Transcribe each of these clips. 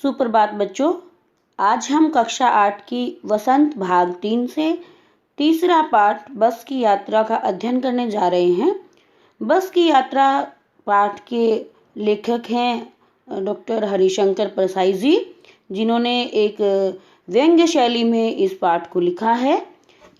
सुप्रभात बच्चों, आज हम कक्षा 8 की वसंत भाग 3 से तीसरा पाठ बस की यात्रा का अध्ययन करने जा रहे हैं। बस की यात्रा पाठ के लेखक हैं डॉक्टर हरिशंकर परसाई जी, जिन्होंने एक व्यंग्य शैली में इस पाठ को लिखा है।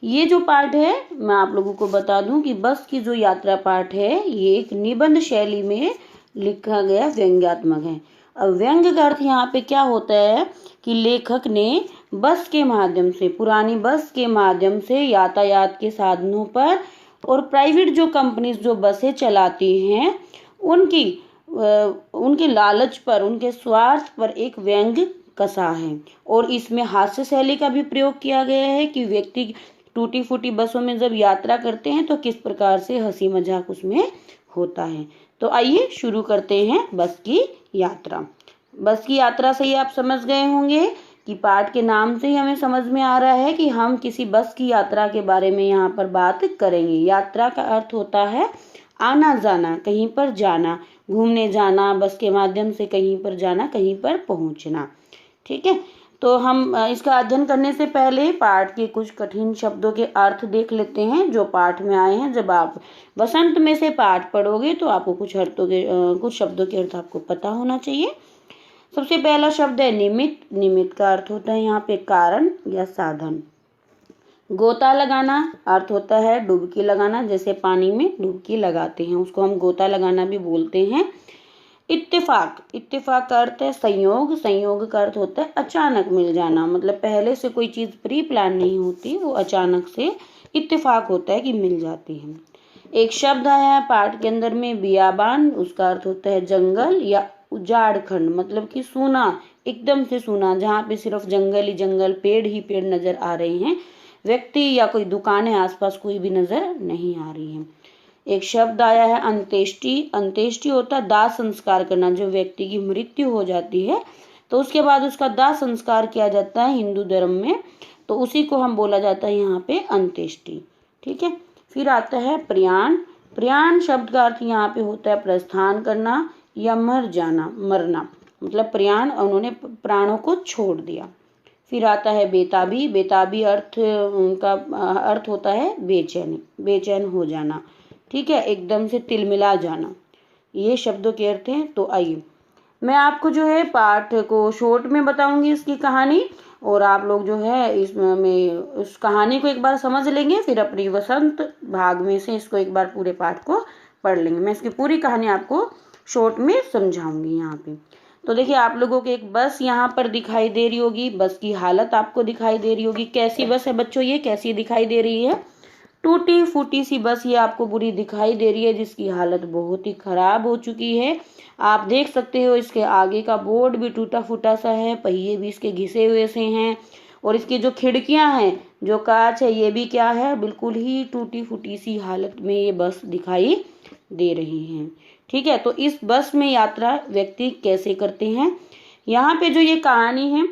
ये जो पाठ है, मैं आप लोगों को बता दूं कि बस की जो यात्रा पाठ है ये एक निबंध शैली में लिखा गया व्यंग्यात्मक है। अब व्यंग्य का अर्थ यहाँ पे क्या होता है कि लेखक ने बस के माध्यम से, पुरानी बस के माध्यम से यातायात के साधनों पर और प्राइवेट जो कंपनीज जो बसें चलाती हैं उनके लालच पर, उनके स्वार्थ पर एक व्यंग्य कसा है। और इसमें हास्य शैली का भी प्रयोग किया गया है कि व्यक्ति टूटी फूटी बसों में जब यात्रा करते हैं तो किस प्रकार से हंसी मजाक उसमें होता है। तो आइए शुरू करते हैं बस की यात्रा। बस की यात्रा से ही आप समझ गए होंगे कि पाठ के नाम से ही हमें समझ में आ रहा है कि हम किसी बस की यात्रा के बारे में यहाँ पर बात करेंगे। यात्रा का अर्थ होता है आना जाना, कहीं पर जाना, घूमने जाना, बस के माध्यम से कहीं पर जाना, कहीं पर पहुंचना। ठीक है, तो हम इसका अध्ययन करने से पहले पाठ के कुछ कठिन शब्दों के अर्थ देख लेते हैं जो पाठ में आए हैं। जब आप वसंत में से पाठ पढ़ोगे तो आपको कुछ शब्दों के अर्थ आपको पता होना चाहिए। सबसे पहला शब्द है निमित्त। निमित्त का अर्थ होता है यहाँ पे कारण या साधन। गोता लगाना अर्थ होता है डुबकी लगाना, जैसे पानी में डुबकी लगाते हैं उसको हम गोता लगाना भी बोलते हैं। इत्तेफाक, इत्तेफाक का अर्थ है संयोग। संयोग का अर्थ होता है अचानक मिल जाना, मतलब पहले से कोई चीज प्री प्लान नहीं होती, वो अचानक से इत्तेफाक होता है कि मिल जाती है। एक शब्द आया है पाठ के अंदर में बियाबान, उसका अर्थ होता है जंगल या उजाड़ खंड, मतलब कि सूना, एकदम से सूना, जहाँ पे सिर्फ जंगल ही जंगल, पेड़ ही पेड़ नजर आ रहे हैं, व्यक्ति या कोई दुकान है आसपास कोई भी नजर नहीं आ रही है। एक शब्द आया है अंत्येष्टि। अंत्येष्टि होता है दाह संस्कार करना। जो व्यक्ति की मृत्यु हो जाती है तो उसके बाद उसका दाह संस्कार किया जाता है हिंदू धर्म में, तो उसी को हम बोला जाता है यहाँ पे अंत्येष्टि। ठीक है, फिर आता है प्रयाण। प्रयाण शब्द का अर्थ यहाँ पे होता है प्रस्थान करना या मर जाना, मरना, मतलब प्रयाण, उन्होंने प्राणों को छोड़ दिया। फिर आता है बेताबी। बेताबी उनका अर्थ होता है बेचैनी, बेचैन हो जाना। ठीक है, एकदम से तिलमिला जाना, ये शब्दों के अर्थ हैं। तो आइए मैं आपको जो है पाठ को शॉर्ट में बताऊंगी इसकी कहानी, और आप लोग जो है इसमें उस कहानी को एक बार समझ लेंगे, फिर अपनी वसंत भाग में से इसको एक बार पूरे पाठ को पढ़ लेंगे। मैं इसकी पूरी कहानी आपको शॉर्ट में समझाऊंगी यहाँ पे। तो देखिए, आप लोगों को एक बस यहाँ पर दिखाई दे रही होगी, बस की हालत आपको दिखाई दे रही होगी। कैसी बस है बच्चों, ये कैसी दिखाई दे रही है? टूटी फूटी सी बस ये आपको बुरी दिखाई दे रही है, जिसकी हालत बहुत ही खराब हो चुकी है। आप देख सकते हो इसके आगे का बोर्ड भी टूटा फूटा सा है, पहिए भी इसके घिसे हुए से हैं, और इसकी जो खिड़कियां हैं, जो कांच है, ये भी क्या है, बिल्कुल ही टूटी फूटी सी हालत में ये बस दिखाई दे रही है। ठीक है, तो इस बस में यात्रा व्यक्ति कैसे करते हैं? यहाँ पे जो ये कहानी है,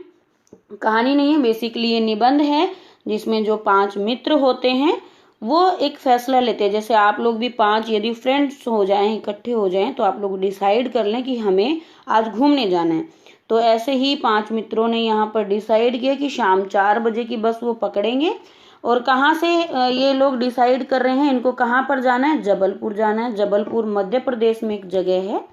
कहानी नहीं है, बेसिकली ये निबंध है, जिसमें जो 5 मित्र होते हैं वो एक फैसला लेते हैं। जैसे आप लोग भी 5 यदि फ्रेंड्स हो जाएं, इकट्ठे हो जाएं, तो आप लोग डिसाइड कर लें कि हमें आज घूमने जाना है। तो ऐसे ही 5 मित्रों ने यहाँ पर डिसाइड किया कि शाम 4 बजे की बस वो पकड़ेंगे। और कहाँ से ये लोग डिसाइड कर रहे हैं, इनको कहाँ पर जाना है? जबलपुर जाना है। जबलपुर मध्य प्रदेश में एक जगह है।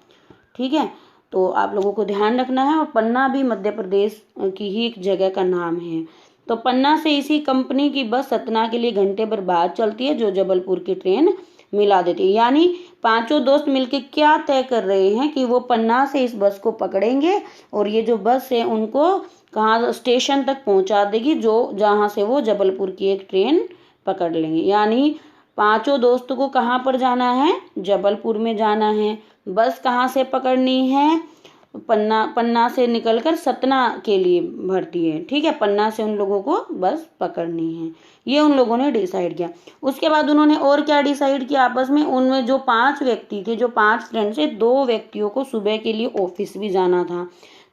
ठीक है, तो आप लोगों को ध्यान रखना है। और पन्ना भी मध्य प्रदेश की ही एक जगह का नाम है। तो पन्ना से इसी कंपनी की बस सतना के लिए घंटे भर बाद चलती है, जो जबलपुर की ट्रेन मिला देती है। यानी 5 दोस्त मिलके क्या तय कर रहे हैं कि वो पन्ना से इस बस को पकड़ेंगे, और ये जो बस है उनको कहाँ स्टेशन तक पहुंचा देगी, जो जहाँ से वो जबलपुर की एक ट्रेन पकड़ लेंगे। यानी 5 दोस्तों को कहाँ पर जाना है? जबलपुर में जाना है। बस कहाँ से पकड़नी है? पन्ना से निकलकर सतना के लिए भरती है। ठीक है, पन्ना से उन लोगों को बस पकड़नी है, ये उन लोगों ने डिसाइड किया। उसके बाद उन्होंने और क्या डिसाइड किया आपस में? उनमें जो 5 व्यक्ति थे, जो 5 फ्रेंड्स थे, 2 व्यक्तियों को सुबह के लिए ऑफिस भी जाना था।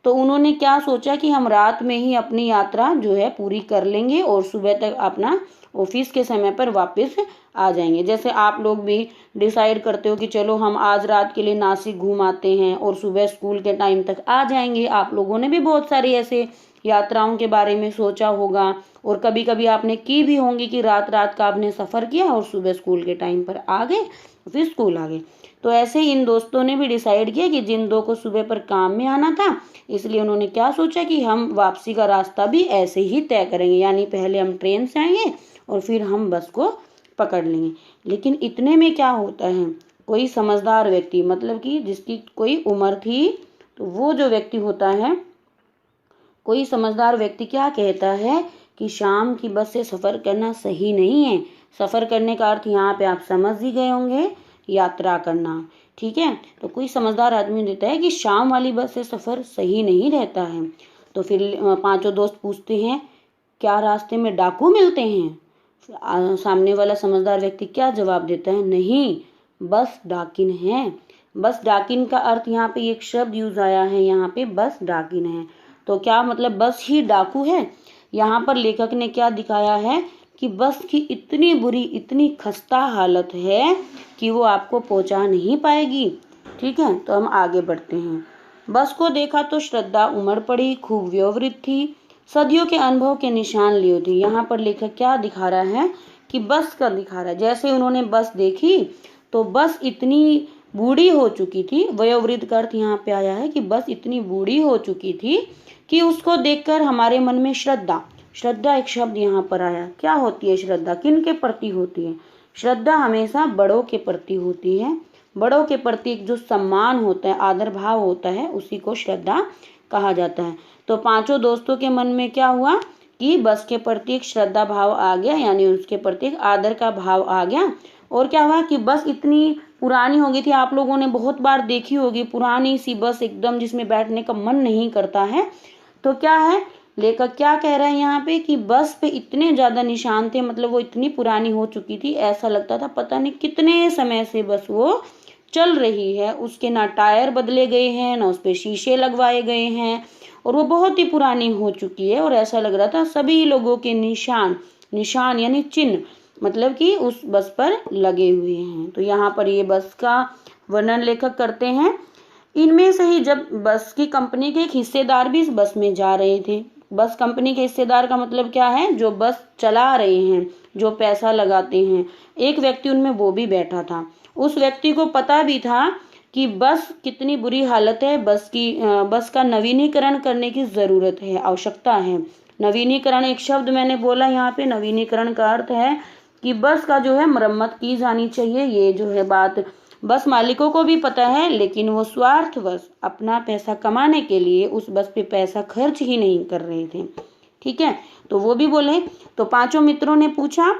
तो उन्होंने क्या सोचा कि हम रात में ही अपनी यात्रा जो है पूरी कर लेंगे और सुबह तक अपना ऑफिस के समय पर वापस आ जाएंगे। जैसे आप लोग भी डिसाइड करते हो कि चलो हम आज रात के लिए नासिक घूम आते हैं और सुबह स्कूल के टाइम तक आ जाएंगे। आप लोगों ने भी बहुत सारी ऐसे यात्राओं के बारे में सोचा होगा और कभी कभी आपने की भी होंगी कि रात रात का आपने सफ़र किया और सुबह स्कूल के टाइम पर आ गए, फिर स्कूल आ गए। तो ऐसे ही इन दोस्तों ने भी डिसाइड किया कि जिन दो को सुबह पर काम में आना था, इसलिए उन्होंने क्या सोचा कि हम वापसी का रास्ता भी ऐसे ही तय करेंगे, यानी पहले हम ट्रेन से आएंगे और फिर हम बस को पकड़ लेंगे। लेकिन इतने में क्या होता है, कोई समझदार व्यक्ति, मतलब कि जिसकी कोई उम्र थी, तो वो जो व्यक्ति होता है, कोई समझदार व्यक्ति क्या कहता है कि शाम की बस से सफ़र करना सही नहीं है। सफ़र करने का अर्थ यहाँ पे आप समझ ही गए होंगे, यात्रा करना, ठीक है। तो कोई समझदार आदमी देता है कि शाम वाली बस से सफ़र सही नहीं रहता है। तो फिर पांचों दोस्त पूछते हैं, क्या रास्ते में डाकू मिलते हैं? सामने वाला समझदार व्यक्ति क्या जवाब देता है, नहीं, बस डाकिन है। बस डाकिन का अर्थ यहाँ पे एक शब्द यूज आया है, यहाँ पे बस डाकिन है। तो क्या मतलब बस ही डाकू है? यहाँ पर लेखक ने क्या दिखाया है कि बस की इतनी बुरी, इतनी खस्ता हालत है कि वो आपको पहुंचा नहीं पाएगी, ठीक है। तो हम आगे बढ़ते हैं। बस को देखा तो श्रद्धा उमड़ पड़ी, खूब व्यवहारित थी, सदियों के अनुभव के निशान लिए थी। यहाँ पर लेखक क्या दिखा रहा है कि बस का दिखा रहा है। जैसे उन्होंने बस देखी तो बस इतनी बूढ़ी हो चुकी थी, वयोवृद्ध का अर्थ यहाँ पे आया है कि बस इतनी बूढ़ी हो चुकी थी कि उसको देखकर हमारे मन में श्रद्धा, श्रद्धा एक शब्द यहाँ पर आया। क्या होती है श्रद्धा, किन के प्रति होती है? श्रद्धा हमेशा बड़ों के प्रति होती है। बड़ों के प्रति एक जो सम्मान होता है, आदर भाव होता है, उसी को श्रद्धा कहा जाता है। तो पांचों दोस्तों के मन में क्या हुआ कि बस के प्रति एक श्रद्धा भाव आ गया, यानी उसके प्रति एक आदर का भाव आ गया। और क्या हुआ कि बस इतनी पुरानी हो गई थी, आप लोगों ने बहुत बार देखी होगी पुरानी सी बस एकदम, जिसमें बैठने का मन नहीं करता है। तो क्या है, लेखक क्या कह रहा है यहाँ पे कि बस पे इतने ज्यादा निशान थे, मतलब वो इतनी पुरानी हो चुकी थी, ऐसा लगता था पता नहीं कितने समय से बस वो चल रही है। उसके ना टायर बदले गए हैं, ना उस पे शीशे लगवाए गए हैं, और वो बहुत ही पुरानी हो चुकी है। और ऐसा लग रहा था सभी लोगों के निशान, निशान यानी चिन्ह, मतलब कि उस बस पर लगे हुए हैं। तो यहाँ पर ये बस का वर्णन लेखक करते हैं। इनमें से ही जब बस की कंपनी के एक हिस्सेदार भी इस बस में जा रहे थे। बस कंपनी के हिस्सेदार का मतलब क्या है, जो बस चला रहे हैं, जो पैसा लगाते हैं। एक व्यक्ति उनमें वो भी बैठा था। उस व्यक्ति को पता भी था कि बस कितनी बुरी हालत है, बस का नवीनीकरण करने की जरूरत है, आवश्यकता है। नवीनीकरण एक शब्द मैंने बोला यहाँ पे, नवीनीकरण का अर्थ है कि बस का जो है मरम्मत की जानी चाहिए। ये जो है बात बस मालिकों को भी पता है, लेकिन वो स्वार्थवश अपना पैसा कमाने के लिए उस बस पे पैसा खर्च ही नहीं कर रहे थे, ठीक है। तो वो भी बोले। तो पांचों मित्रों ने पूछा,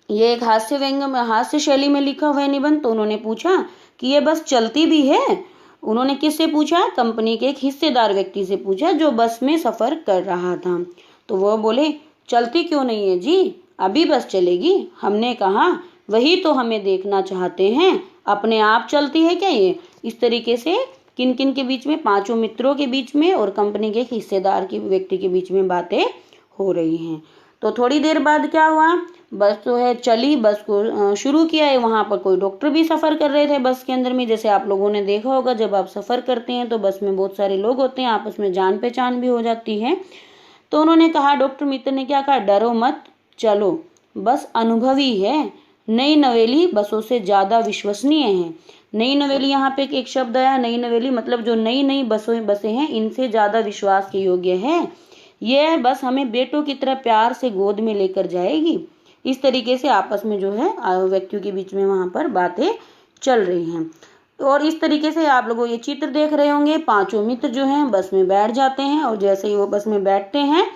ये एक हास्य व्यंग में, हास्य शैली में लिखा हुआ है निबंध। तो उन्होंने पूछा कि ये बस चलती भी है? उन्होंने किससे पूछा? कंपनी के एक हिस्सेदार व्यक्ति से पूछा जो बस में सफर कर रहा था। तो वो बोले, चलती क्यों नहीं है जी, अभी बस चलेगी। हमने कहा, वही तो हमें देखना चाहते हैं, अपने आप चलती है क्या ये? इस तरीके से किन किन के बीच में, पांचों मित्रों के बीच में और कंपनी के हिस्सेदार के व्यक्ति के बीच में बातें हो रही हैं। तो थोड़ी देर बाद क्या हुआ, बस जो है चली, बस को शुरू किया है। वहां पर कोई डॉक्टर भी सफर कर रहे थे बस के अंदर में। जैसे आप लोगों ने देखा होगा, जब आप सफर करते हैं तो बस में बहुत सारे लोग होते हैं, आपस में जान पहचान भी हो जाती है। तो उन्होंने कहा, डॉक्टर मित्र ने क्या कहा, डरो मत, चलो, बस अनुभवी है, नई नवेली बसों से ज्यादा विश्वसनीय है। नई नवेली, यहाँ पे एक शब्द आया, नई नवेली, मतलब जो नई नई बसें हैं, इनसे ज्यादा विश्वास के योग्य है। यह बस हमें बेटों की तरह प्यार से गोद में लेकर जाएगी। इस तरीके से आपस में जो है व्यक्तियों के बीच में वहां पर बातें चल रही हैं। और इस तरीके से आप लोगों ये चित्र देख रहे होंगे, पांचों मित्र जो हैं बस में बैठ जाते हैं, और जैसे ही वो बस में बैठते हैं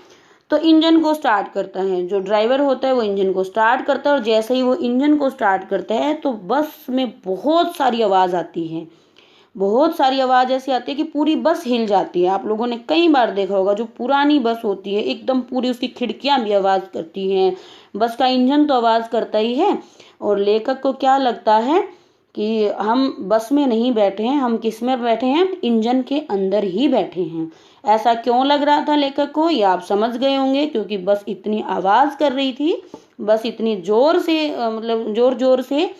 तो इंजन को स्टार्ट करता है। जो ड्राइवर होता है वो इंजन को स्टार्ट करता है, और जैसे ही वो इंजन को स्टार्ट करता है तो बस में बहुत सारी आवाज आती है। बहुत सारी आवाज ऐसी आती है कि पूरी बस हिल जाती है। आप लोगों ने कई बार देखा होगा, जो पुरानी बस होती है एकदम पूरी, उसकी खिड़कियां भी आवाज करती हैं, बस का इंजन तो आवाज करता ही है। और लेखक को क्या लगता है कि हम बस में नहीं बैठे हैं, हम किस में बैठे हैं, इंजन के अंदर ही बैठे हैं। ऐसा क्यों लग रहा था लेखक को, ये आप समझ गए होंगे, क्योंकि बस इतनी आवाज कर रही थी बस इतनी जोर से मतलब जोर जोर से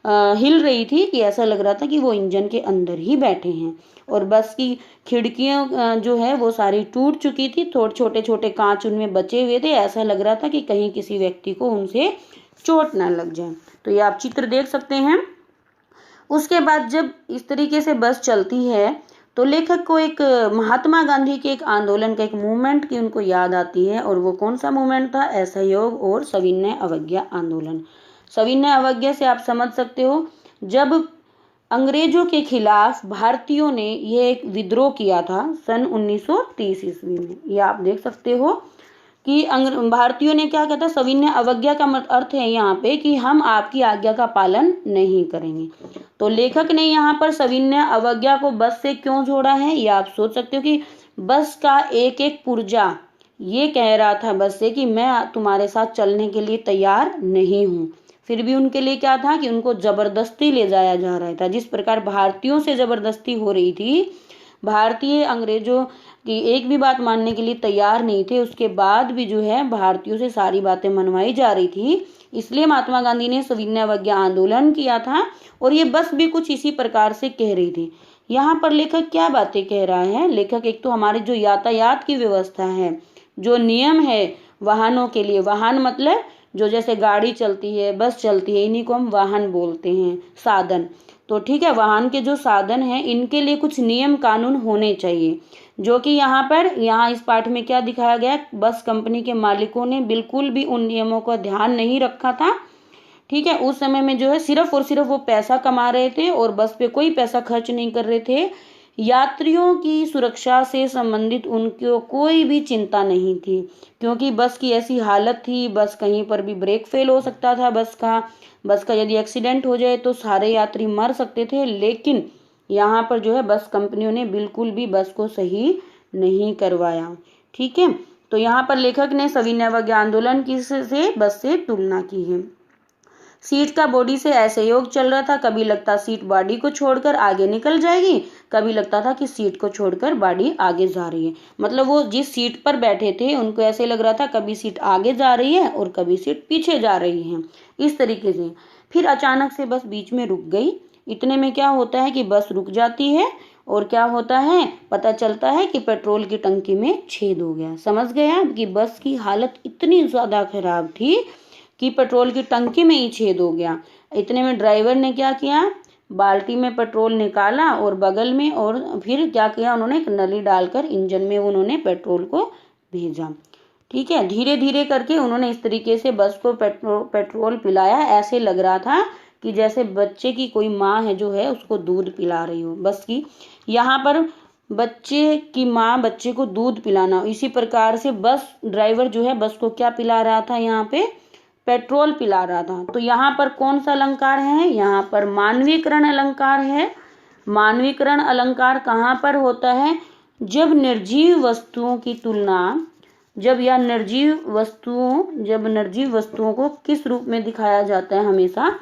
हिल रही थी कि ऐसा लग रहा था कि वो इंजन के अंदर ही बैठे हैं। और बस की खिड़कियां जो है वो सारी टूट चुकी थी, थोड़े छोटे छोटे कांच उनमें बचे हुए थे, ऐसा लग रहा था कि कहीं किसी व्यक्ति को उनसे चोट ना लग जाए। तो ये आप चित्र देख सकते हैं। उसके बाद जब इस तरीके से बस चलती है तो लेखक को एक महात्मा गांधी के एक आंदोलन का एक मूवमेंट की उनको याद आती है। और वो कौन सा मूवमेंट था? असहयोग और सविनय अवज्ञा आंदोलन। सविनय अवज्ञा से आप समझ सकते हो, जब अंग्रेजों के खिलाफ भारतीयों ने ये एक विद्रोह किया था सन 1930 ईस्वी में। ये आप देख सकते हो कि भारतीयों ने क्या कहता, सविनय अवज्ञा का अर्थ है यहाँ पे कि हम आपकी आज्ञा का पालन नहीं करेंगे। तो लेखक ने यहाँ पर सविनय अवज्ञा को बस से क्यों जोड़ा है, ये आप सोच सकते हो कि बस का एक एक पुर्जा ये कह रहा था बस से कि मैं तुम्हारे साथ चलने के लिए तैयार नहीं हूँ। फिर भी उनके लिए क्या था कि उनको जबरदस्ती ले जाया जा रहा था। जिस प्रकार भारतीयों से जबरदस्ती हो रही थी, भारतीय अंग्रेजों की एक भी बात मानने के लिए तैयार नहीं थे, उसके बाद भी जो है भारतीयों से सारी बातें मनवाई जा रही थी। इसलिए महात्मा गांधी ने सविनय अवज्ञा आंदोलन किया था। और ये बस भी कुछ इसी प्रकार से कह रही थी। यहाँ पर लेखक क्या बातें कह रहा है? लेखक एक तो हमारे जो यातायात की व्यवस्था है, जो नियम है वाहनों के लिए, वाहन मतलब जो जैसे गाड़ी चलती है, बस चलती है, इन्हीं को हम वाहन बोलते हैं, साधन। तो ठीक है, वाहन के जो साधन हैं इनके लिए कुछ नियम कानून होने चाहिए, जो कि यहाँ इस पाठ में क्या दिखाया गया, बस कंपनी के मालिकों ने बिल्कुल भी उन नियमों का ध्यान नहीं रखा था। ठीक है, उस समय में जो है सिर्फ और सिर्फ वो पैसा कमा रहे थे और बस पे कोई पैसा खर्च नहीं कर रहे थे। यात्रियों की सुरक्षा से संबंधित उनको कोई भी चिंता नहीं थी, क्योंकि बस की ऐसी हालत थी, बस कहीं पर भी ब्रेक फेल हो सकता था बस का यदि एक्सीडेंट हो जाए तो सारे यात्री मर सकते थे। लेकिन यहाँ पर जो है बस कंपनियों ने बिल्कुल भी बस को सही नहीं करवाया। ठीक है, तो यहाँ पर लेखक ने सविनय अवज्ञा आंदोलन की से बस से तुलना की है। सीट का बॉडी से असहयोग चल रहा था, कभी लगता सीट बॉडी को छोड़कर आगे निकल जाएगी, कभी लगता था कि सीट को छोड़कर बॉडी आगे जा रही है। मतलब वो जिस सीट पर बैठे थे उनको ऐसे लग रहा था कभी सीट आगे जा रही है और कभी सीट पीछे जा रही है, इस तरीके से। फिर अचानक से बस बीच में रुक गई। इतने में क्या होता है कि बस रुक जाती है और क्या होता है, पता चलता है कि पेट्रोल की टंकी में छेद हो गया। समझ गया कि बस की हालत इतनी ज्यादा खराब थी कि पेट्रोल की टंकी में ही छेद हो गया। इतने में ड्राइवर ने क्या किया, बाल्टी में पेट्रोल निकाला और बगल में, और फिर क्या किया उन्होंने, एक नली डालकर इंजन में उन्होंने पेट्रोल को भेजा। ठीक है, धीरे धीरे करके उन्होंने इस तरीके से बस को पेट्रोल पिलाया। ऐसे लग रहा था कि जैसे बच्चे की कोई माँ है जो है उसको दूध पिला रही हो बस की। यहाँ पर बच्चे की माँ बच्चे को दूध पिलाना, इसी प्रकार से बस ड्राइवर जो है बस को क्या पिला रहा था, यहाँ पे पेट्रोल पिला रहा था। तो यहाँ पर कौन सा अलंकार है, यहाँ पर मानवीकरण अलंकार है। मानवीकरण अलंकार कहाँ पर होता है, जब निर्जीव वस्तुओं की तुलना, जब निर्जीव वस्तुओं को किस रूप में दिखाया जाता है, हमेशा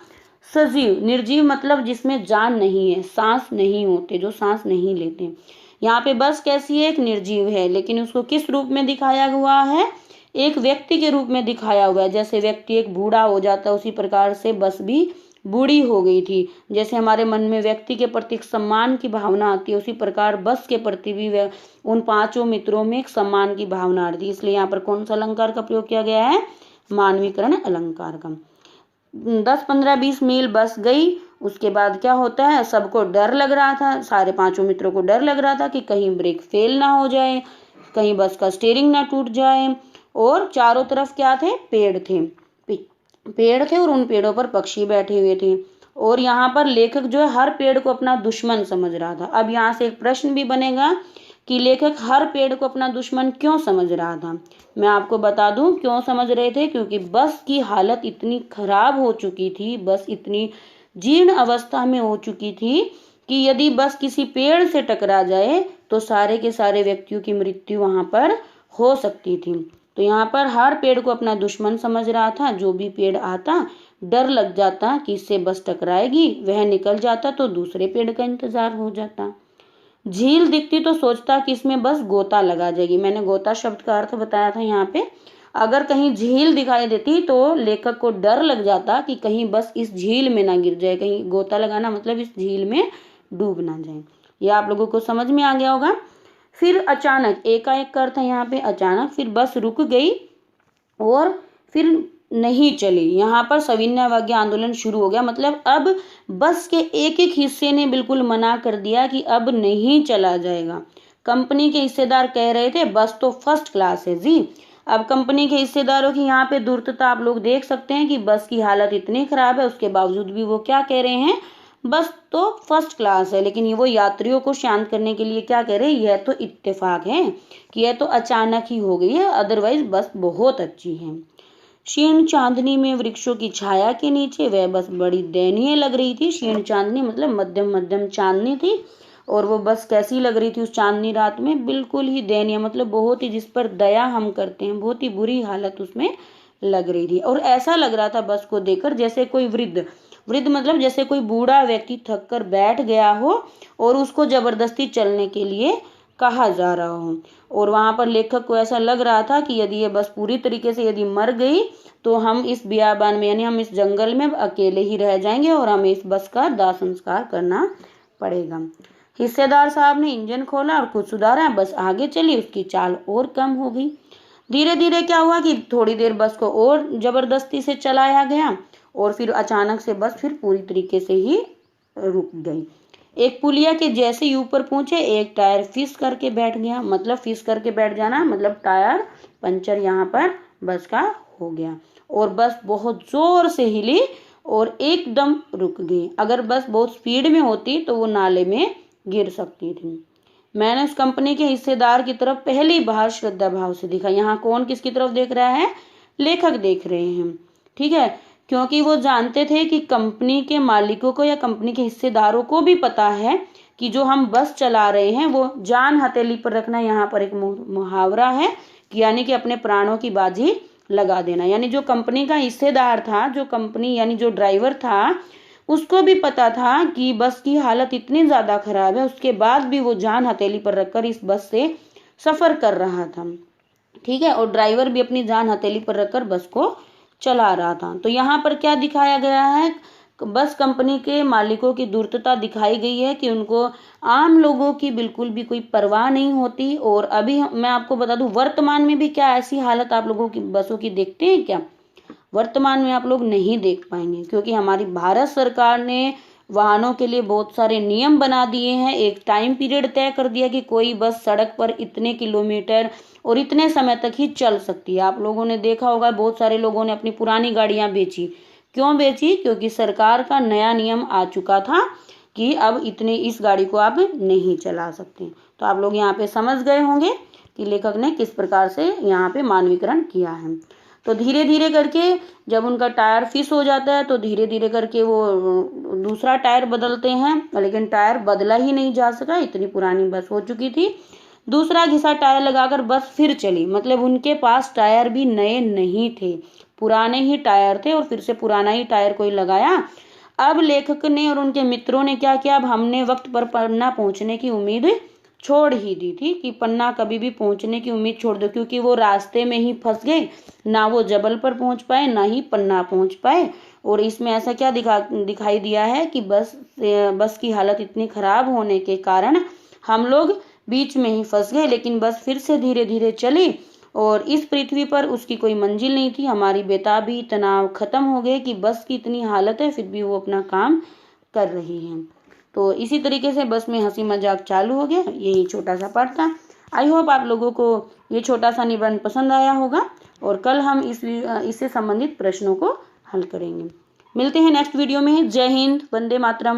सजीव। निर्जीव मतलब जिसमें जान नहीं है, सांस नहीं होते, जो सांस नहीं लेते। यहाँ पे बस कैसी है, एक निर्जीव है, लेकिन उसको किस रूप में दिखाया हुआ है, एक व्यक्ति के रूप में दिखाया हुआ है। जैसे व्यक्ति एक बूढ़ा हो जाता है उसी प्रकार से बस भी बूढ़ी हो गई थी। जैसे हमारे मन में व्यक्ति के प्रति एक सम्मान की भावना आती है, उसी प्रकार बस के प्रति भी उन पांचों मित्रों में एक सम्मान की भावना आती है। इसलिए यहाँ पर कौन सा अलंकार का प्रयोग किया गया है, मानवीकरण अलंकार का। 10-15-20 मील बस गई, उसके बाद क्या होता है, सबको डर लग रहा था, सारे पांचों मित्रों को डर लग रहा था कि कहीं ब्रेक फेल ना हो जाए, कहीं बस का स्टीयरिंग ना टूट जाए। और चारों तरफ क्या थे, पेड़ थे और उन पेड़ों पर पक्षी बैठे हुए थे। और यहाँ पर लेखक जो है हर पेड़ को अपना दुश्मन समझ रहा था। अब यहाँ से एक प्रश्न भी बनेगा कि लेखक हर पेड़ को अपना दुश्मन क्यों समझ रहा था। मैं आपको बता दूं क्यों समझ रहे थे, क्योंकि बस की हालत इतनी खराब हो चुकी थी, बस इतनी जीर्ण अवस्था में हो चुकी थी कि यदि बस किसी पेड़ से टकरा जाए तो सारे के सारे व्यक्तियों की मृत्यु वहां पर हो सकती थी। तो यहाँ पर हर पेड़ को अपना दुश्मन समझ रहा था। जो भी पेड़ आता डर लग जाता कि इससे बस टकराएगी, वह निकल जाता तो दूसरे पेड़ का इंतजार हो जाता। झील दिखती तो सोचता कि इसमें बस गोता लगा जाएगी। मैंने गोता शब्द का अर्थ बताया था यहाँ पे। अगर कहीं झील दिखाई देती तो लेखक को डर लग जाता कि कहीं बस इस झील में ना गिर जाए, कहीं गोता लगाना मतलब इस झील में डूब ना जाए। ये आप लोगों को समझ में आ गया होगा। फिर अचानक, एकाएक का अर्थ है यहाँ पे अचानक, फिर बस रुक गई और फिर नहीं चली। यहाँ पर सविनय अवज्ञा आंदोलन शुरू हो गया, मतलब अब बस के एक एक हिस्से ने बिल्कुल मना कर दिया कि अब नहीं चला जाएगा। कंपनी के हिस्सेदार कह रहे थे बस तो फर्स्ट क्लास है जी। अब कंपनी के हिस्सेदारों की यहाँ पे धूर्तता आप लोग देख सकते हैं कि बस की हालत इतनी खराब है, उसके बावजूद भी वो क्या कह रहे हैं, बस तो फर्स्ट क्लास है। लेकिन ये वो यात्रियों को शांत करने के लिए क्या कह रहे हैं, यह तो इत्तेफाक है कि यह तो अचानक ही हो गई है, अदरवाइज बस बहुत अच्छी है। क्षीण चांदनी में वृक्षों की छाया के नीचे वह बस बड़ी दयनीय लग रही थी। क्षीण चांदनी मतलब मध्यम मध्यम चांदनी थी, और वो बस कैसी लग रही थी उस चांदनी रात में, बिल्कुल ही दयनीय, मतलब बहुत ही, जिस पर दया हम करते हैं, बहुत ही बुरी हालत उसमें लग रही थी। और ऐसा लग रहा था बस को देखकर जैसे कोई वृद्ध मतलब जैसे कोई बूढ़ा व्यक्ति थक कर बैठ गया हो और उसको जबरदस्ती चलने के लिए कहा जा रहा हो। और वहां पर लेखक को ऐसा लग रहा था कि यदि ये बस पूरी तरीके से यदि मर गई तो हम इस बियाबान में, यानी हम इस जंगल में अकेले ही रह जाएंगे और हमें इस बस का दाह संस्कार करना पड़ेगा। हिस्सेदार साहब ने इंजन खोला और कुछ सुधारा, बस आगे चली, उसकी चाल और कम हो गई। धीरे धीरे क्या हुआ कि थोड़ी देर बस को और जबरदस्ती से चलाया गया और फिर अचानक से बस फिर पूरी तरीके से ही रुक गई। एक पुलिया के जैसे ही ऊपर पहुंचे एक टायर फिस करके बैठ गया, मतलब फिस करके बैठ जाना मतलब टायर पंचर यहाँ पर बस का हो गया और बस बहुत जोर से हिली और एकदम रुक गई। अगर बस बहुत स्पीड में होती तो वो नाले में गिर सकती थी। मैंने उस कंपनी के हिस्सेदार की तरफ पहली बार श्रद्धा भाव से देखा। यहाँ कौन किसकी तरफ देख रहा है, लेखक देख रहे हैं, ठीक है, क्योंकि वो जानते थे कि कंपनी के मालिकों को या कंपनी के हिस्सेदारों को भी पता है कि जो हम बस चला रहे हैं वो जान हथेली पर रखना, यहाँ पर एक मुहावरा है कि यानी कि अपने प्राणों की बाजी लगा देना। यानी जो कंपनी का हिस्सेदार था, जो कंपनी यानी जो ड्राइवर था, उसको भी पता था कि बस की हालत इतनी ज्यादा खराब है, उसके बाद भी वो जान हथेली पर रखकर इस बस से सफर कर रहा था, ठीक है, और ड्राइवर भी अपनी जान हथेली पर रखकर बस को चला रहा था। तो यहाँ पर क्या दिखाया गया है, बस कंपनी के मालिकों की धूर्तता दिखाई गई है कि उनको आम लोगों की बिल्कुल भी कोई परवाह नहीं होती। और अभी मैं आपको बता दूं, वर्तमान में भी क्या ऐसी हालत आप लोगों की बसों की देखते हैं क्या? वर्तमान में आप लोग नहीं देख पाएंगे, क्योंकि हमारी भारत सरकार ने वाहनों के लिए बहुत सारे नियम बना दिए हैं। एक टाइम पीरियड तय कर दिया कि कोई बस सड़क पर इतने किलोमीटर और इतने समय तक ही चल सकती है। आप लोगों ने देखा होगा बहुत सारे लोगों ने अपनी पुरानी गाड़ियां बेची। क्यों बेची? क्योंकि सरकार का नया नियम आ चुका था कि अब इतने इस गाड़ी को आप नहीं चला सकते। तो आप लोग यहाँ पे समझ गए होंगे कि लेखक ने किस प्रकार से यहाँ पे मानवीकरण किया है। तो धीरे धीरे करके जब उनका टायर फिस हो जाता है तो धीरे धीरे करके वो दूसरा टायर बदलते हैं, लेकिन टायर बदला ही नहीं जा सका, इतनी पुरानी बस हो चुकी थी। दूसरा घिसा टायर लगाकर बस फिर चली, मतलब उनके पास टायर भी नए नहीं थे, पुराने ही टायर थे और फिर से पुराना ही टायर कोई लगाया। अब लेखक ने और उनके मित्रों ने क्या किया, अब हमने वक्त पर पन्ना पहुंचने की उम्मीद छोड़ ही दी थी कि पन्ना कभी भी पहुंचने की उम्मीद छोड़ दो, क्योंकि वो रास्ते में ही फंस गए, ना वो जबल पर पहुंच पाए ना ही पन्ना पहुंच पाए। और इसमें ऐसा क्या दिखाई दिया है कि बस की हालत इतनी खराब होने के कारण हम लोग बीच में ही फंस गए, लेकिन बस फिर से धीरे धीरे चली और इस पृथ्वी पर उसकी कोई मंजिल नहीं थी। हमारी बेताबी तनाव खत्म हो गए कि बस की इतनी हालत है फिर भी वो अपना काम कर रही है। तो इसी तरीके से बस में हंसी मजाक चालू हो गया। यही छोटा सा पार्ट था। आई होप आप लोगों को ये छोटा सा निबंध पसंद आया होगा और कल हम इससे संबंधित प्रश्नों को हल करेंगे। मिलते हैं नेक्स्ट वीडियो में। जय हिंद, वंदे मातरम।